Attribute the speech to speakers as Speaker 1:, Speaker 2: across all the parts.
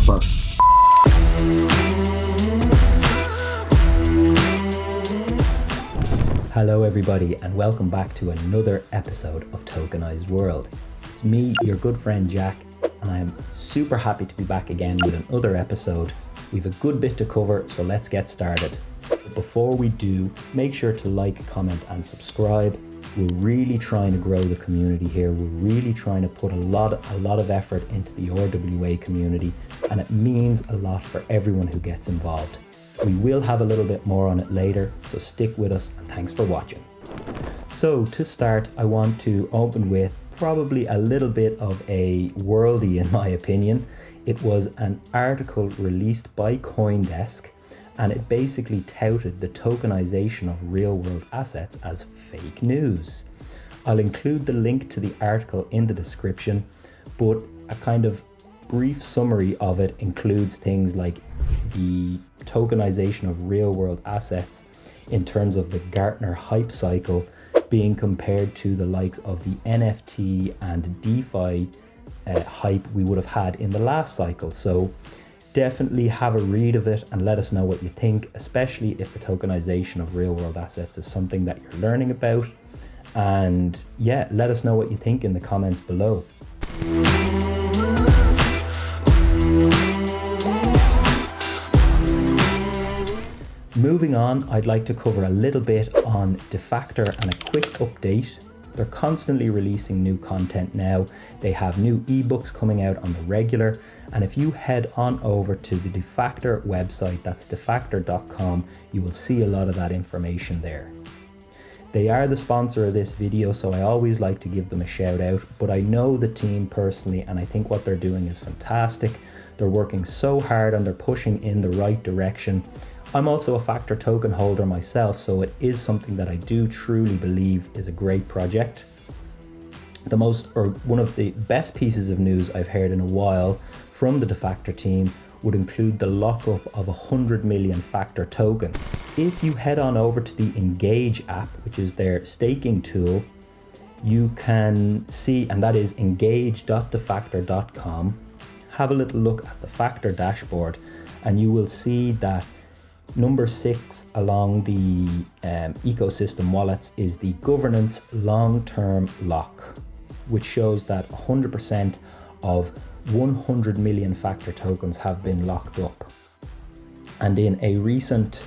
Speaker 1: priceless.
Speaker 2: Hello everybody and welcome back to another episode of Tokenised World. It's me, your good friend Jack, and I am super happy to be back again with another episode. We've a good bit to cover, so let's get started. But before we do, make sure to like, comment and subscribe. We're really trying to grow the community here. We're really trying to put a lot of effort into the RWA community, and it means a lot for everyone who gets involved. We will have a little bit more on it later, so stick with us and thanks for watching. So to start, I want to open with probably a little bit of a worldie in my opinion. It was an article released by Coindesk, and it basically touted the tokenization of real-world assets as fake news. I'll include the link to the article in the description, but a kind of brief summary of it includes things like the tokenization of real-world assets in terms of the Gartner hype cycle being compared to the likes of the NFT and DeFi hype we would have had in the last cycle. So definitely have a read of it and let us know what you think, especially if the tokenization of real-world assets is something that you're learning about. And yeah, let us know what you think in the comments below. Moving on, I'd like to cover a little bit on Defactor and a quick update. They're constantly releasing new content now. They have new ebooks coming out on the regular. And if you head on over to the Defactor website, that's Defactor.com, you will see a lot of that information there. They are the sponsor of this video, so I always like to give them a shout out, but I know the team personally and I think what they're doing is fantastic. They're working so hard and they're pushing in the right direction. I'm also a FACTR token holder myself, so it is something that I do truly believe is a great project. One of the best pieces of news I've heard in a while from the Defactor team would include the lockup of 100 million FACTR tokens. If you head on over to the Engage app, which is their staking tool, you can see, and that is engage.defactor.com, have a little look at the FACTR dashboard and you will see that number 6 along the ecosystem wallets is the governance long-term lock, which shows that 100% of 100 million FACTR tokens have been locked up. And in a recent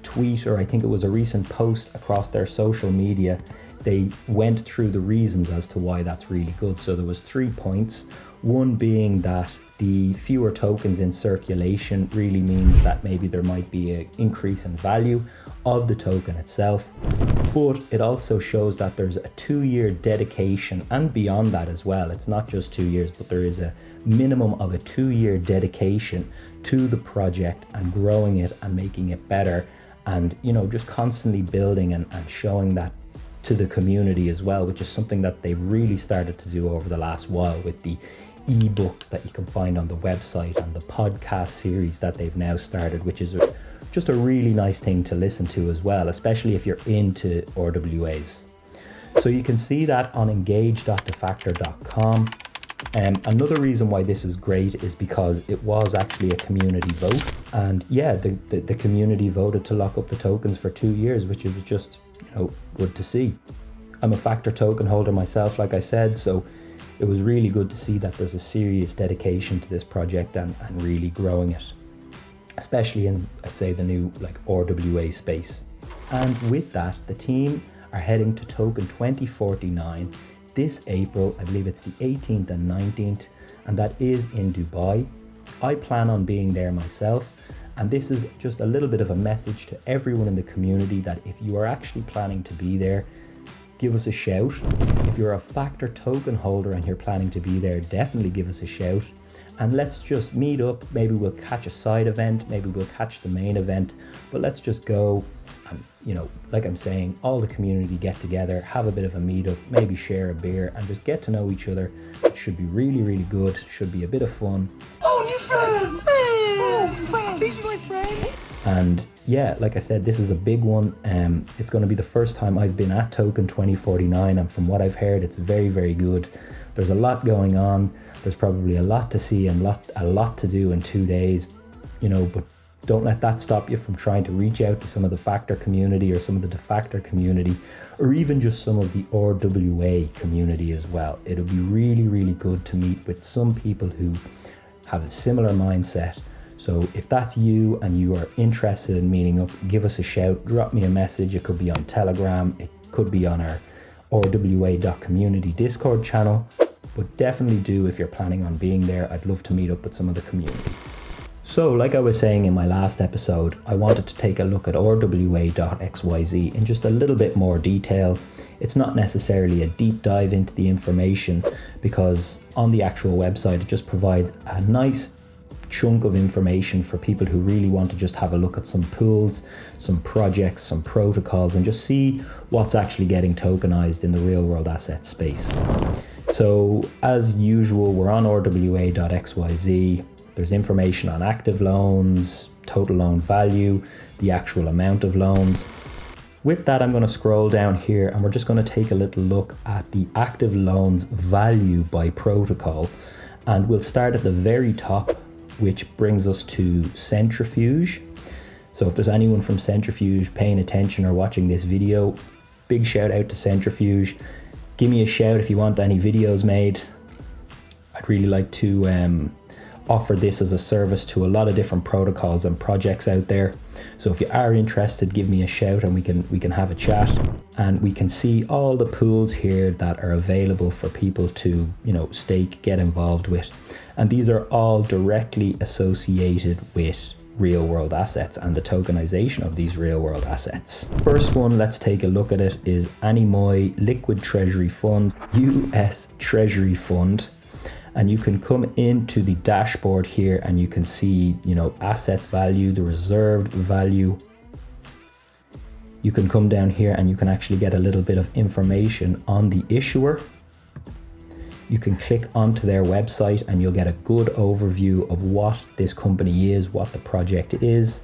Speaker 2: tweet, or I think it was a recent post across their social media, they went through the reasons as to why that's really good. So there was 3 points. One being that the fewer tokens in circulation really means that maybe there might be an increase in value of the token itself, but it also shows that there's a 2-year dedication, and beyond that as well. It's not just 2 years, but there is a minimum of a 2-year dedication to the project and growing it and making it better, and just constantly building and showing that to the community as well, which is something that they've really started to do over the last while with the ebooks that you can find on the website and the podcast series that they've now started, which is just a really nice thing to listen to as well, especially if you're into RWAs. So you can see that on engage.defactor.com. Another reason why this is great is because it was actually a community vote, and yeah, the community voted to lock up the tokens for 2 years, which was just good to see. I'm a FACTR token holder myself, like I said, so it was really good to see that there's a serious dedication to this project and really growing it, especially in, I'd say, the new RWA space. And with that, the team are heading to token 2049 this April. I believe it's the 18th and 19th, and that is in Dubai. I plan on being there myself, and this is just a little bit of a message to everyone in the community that if you are actually planning to be there, give us a shout. If you're a FACTR token holder and you're planning to be there, definitely give us a shout. And let's just meet up. Maybe we'll catch a side event, maybe we'll catch the main event, but let's just go and, like I'm saying, all the community get together, have a bit of a meetup, maybe share a beer and just get to know each other. It should be really, really good. Should be a bit of fun.
Speaker 3: Oh, new friend! Hey! Oh, friend! Please be my friend!
Speaker 2: And yeah, like I said, this is a big one. It's going to be the first time I've been at Token 2049, and from what I've heard, it's very, very good. There's a lot going on. There's probably a lot to see and a lot to do in 2 days, but don't let that stop you from trying to reach out to some of the FACTR community or some of the Defactor community, or even just some of the RWA community as well. It'll be really, really good to meet with some people who have a similar mindset. So if that's you and you are interested in meeting up, give us a shout, drop me a message. It could be on Telegram, it could be on our RWA.Community Discord channel, but definitely do if you're planning on being there. I'd love to meet up with some of the community. So like I was saying in my last episode, I wanted to take a look at RWA.xyz in just a little bit more detail. It's not necessarily a deep dive into the information, because on the actual website it just provides a nice chunk of information for people who really want to just have a look at some pools, some projects, some protocols, and just see what's actually getting tokenized in the real world asset space. So as usual, we're on RWA.xyz. There's information on active loans, total loan value, the actual amount of loans. With that, I'm going to scroll down here and we're just going to take a little look at the active loans value by protocol. And we'll start at the very top, which brings us to Centrifuge. So if there's anyone from Centrifuge paying attention or watching this video, big shout out to Centrifuge. Give me a shout if you want any videos made. I'd really like to offer this as a service to a lot of different protocols and projects out there. So if you are interested, give me a shout and we can have a chat, and we can see all the pools here that are available for people to stake, get involved with. And these are all directly associated with real world assets and the tokenization of these real world assets. First one, let's take a look at it, is Animoy Liquid Treasury Fund, US Treasury Fund. And you can come into the dashboard here and you can see, assets value, the reserved value. You can come down here and you can actually get a little bit of information on the issuer. You can click onto their website and you'll get a good overview of what this company is, what the project is.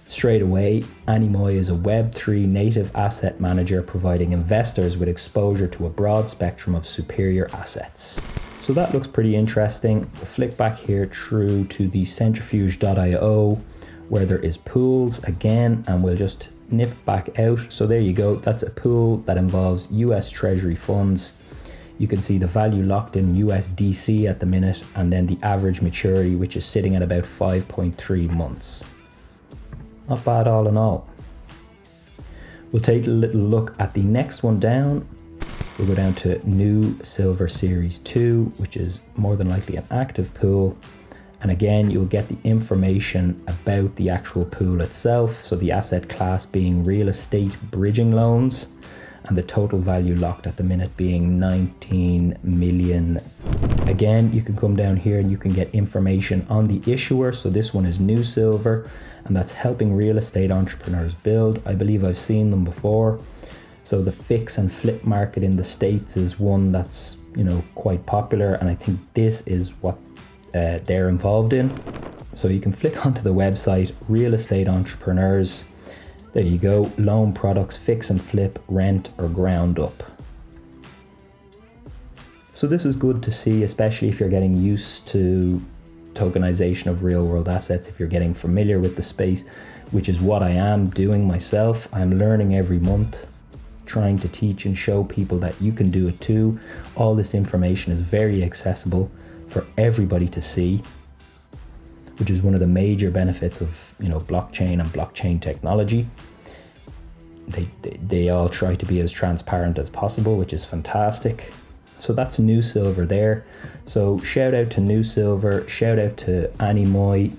Speaker 2: Straight away, Animoy is a Web3 native asset manager providing investors with exposure to a broad spectrum of superior assets. So that looks pretty interesting. We'll flick back here through to the Centrifuge.io where there is pools again, and we'll just nip back out. So there you go, that's a pool that involves US Treasury funds. You can see the value locked in USDC at the minute, and then the average maturity, which is sitting at about 5.3 months. Not bad all in all. We'll take a little look at the next one down. We'll go down to New Silver Series 2, which is more than likely an active pool. And again, you'll get the information about the actual pool itself. So the asset class being real estate bridging loans, and the total value locked at the minute being 19 million. Again, you can come down here and you can get information on the issuer. So this one is New Silver, and that's helping real estate entrepreneurs build. I believe I've seen them before. So the fix and flip market in the States is one that's, quite popular. And I think this is what they're involved in. So you can flick onto the website, real estate entrepreneurs. There you go, loan products, fix and flip, rent or ground up. So this is good to see, especially if you're getting used to tokenization of real world assets, if you're getting familiar with the space, which is what I am doing myself. I'm learning every month, trying to teach and show people that you can do it too. All this information is very accessible for everybody to see, which is one of the major benefits of blockchain and blockchain technology. They all try to be as transparent as possible, which is fantastic. So that's New Silver there. So shout out to New Silver, shout out to Animoy,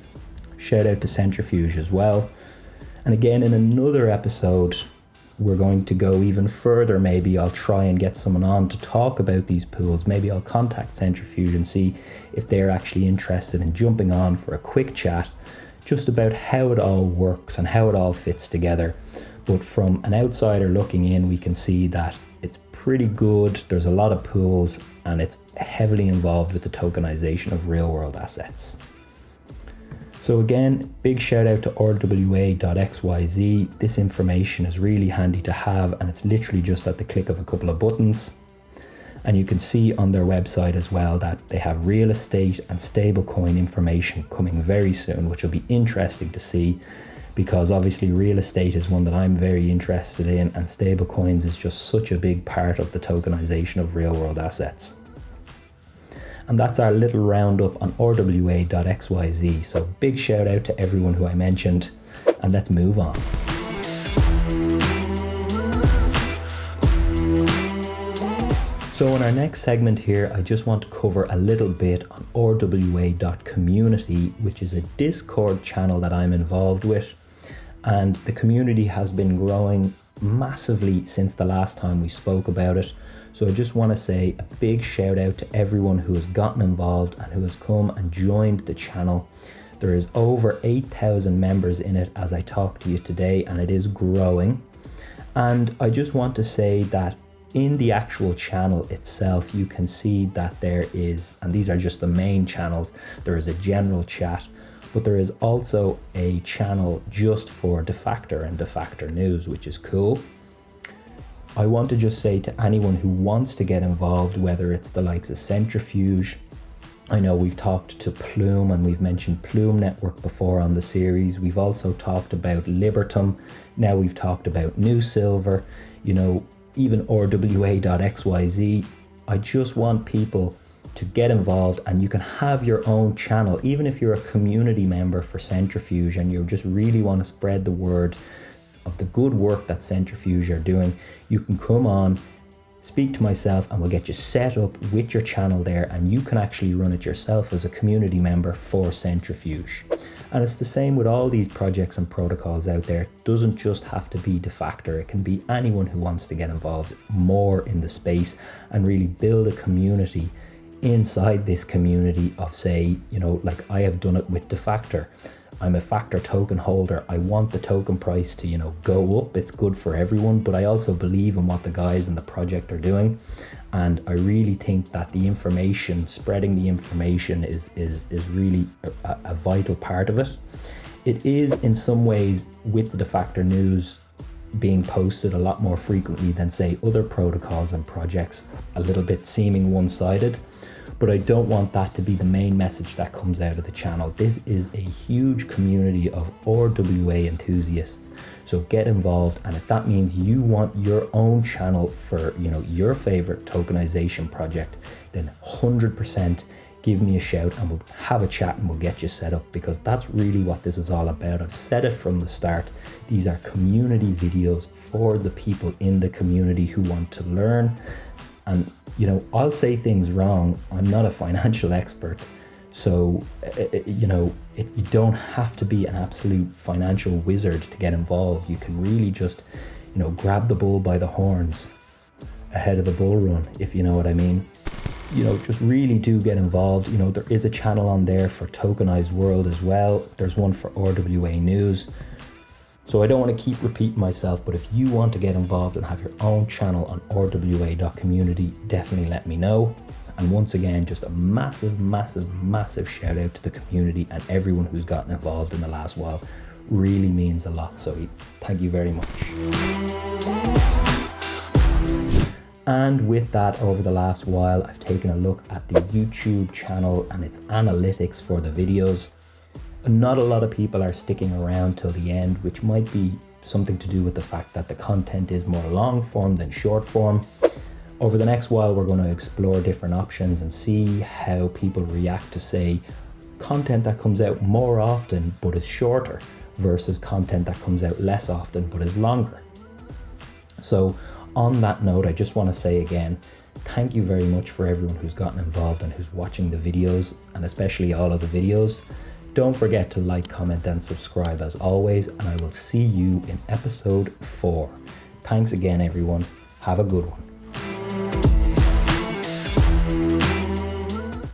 Speaker 2: shout out to Centrifuge as well. And again, in another episode, we're going to go even further. Maybe I'll try and get someone on to talk about these pools. Maybe I'll contact Centrifuge and see if they're actually interested in jumping on for a quick chat just about how it all works and how it all fits together. But from an outsider looking in, we can see that it's pretty good. There's a lot of pools and it's heavily involved with the tokenization of real world assets. So again, big shout out to RWA.xyz. This information is really handy to have, and it's literally just at the click of a couple of buttons. And you can see on their website as well that they have real estate and stablecoin information coming very soon, which will be interesting to see, because obviously real estate is one that I'm very interested in, and stablecoins is just such a big part of the tokenization of real world assets. And that's our little roundup on RWA.xyz. So big shout out to everyone who I mentioned, and let's move on. So in our next segment here, I just want to cover a little bit on RWA.Community, which is a Discord channel that I'm involved with. And the community has been growing massively since the last time we spoke about it. So I just want to say a big shout out to everyone who has gotten involved and who has come and joined the channel. There is over 8,000 members in it as I talk to you today, and it is growing. And I just want to say that in the actual channel itself, you can see that there is, and these are just the main channels, there is a general chat, but there is also a channel just for Defactor and Defactor news, which is cool. I want to just say to anyone who wants to get involved, whether it's the likes of Centrifuge, I know we've talked to Plume and we've mentioned Plume Network before on the series. We've also talked about Libertum. Now we've talked about New Silver, you know, even RWA.xyz. I just want people to get involved, and you can have your own channel, even if you're a community member for Centrifuge and you just really want to spread the word of the good work that Centrifuge are doing. You can come on, speak to myself, and we'll get you set up with your channel there, and you can actually run it yourself as a community member for Centrifuge. And it's the same with all these projects and protocols out there. It doesn't just have to be Defactor. It can be anyone who wants to get involved more in the space and really build a community inside this community of, say, you know, like I have done it with Defactor. I'm a FACTR token holder. I want the token price to, you know, go up. It's good for everyone, but I also believe in what the guys in the project are doing. And I really think that the information, spreading the information is really a vital part of it. It is in some ways, with the Defactor news being posted a lot more frequently than, say, other protocols and projects, a little bit seeming one-sided. But I don't want that to be the main message that comes out of the channel. This is a huge community of RWA enthusiasts. So get involved, and if that means you want your own channel for, you know, your favorite tokenization project, then 100% give me a shout and we'll have a chat and we'll get you set up, because that's really what this is all about. I've said it from the start. These are community videos for the people in the community who want to learn. And you know, I'll say things wrong. I'm not a financial expert. So, you know, you don't have to be an absolute financial wizard to get involved. You can really just, you know, grab the bull by the horns ahead of the bull run, if you know what I mean. You know, just really do get involved. You know, there is a channel on there for Tokenised World as well. There's one for RWA News. So I don't want to keep repeating myself, but if you want to get involved and have your own channel on RWA.Community, definitely let me know. And once again, just a massive, massive, massive shout out to the community and everyone who's gotten involved in the last while. Really means a lot. So thank you very much. And with that, over the last while, I've taken a look at the YouTube channel and its analytics for the videos. Not a lot of people are sticking around till the end, which might be something to do with the fact that the content is more long form than short form. Over the next while, we're going to explore different options and see how people react to, say, content that comes out more often but is shorter versus content that comes out less often but is longer. So on that note, I just want to say again, thank you very much for everyone who's gotten involved and who's watching the videos, and especially all of the videos. Don't forget to like, comment, and subscribe as always, and I will see you in episode 4. Thanks again, everyone. Have a good one.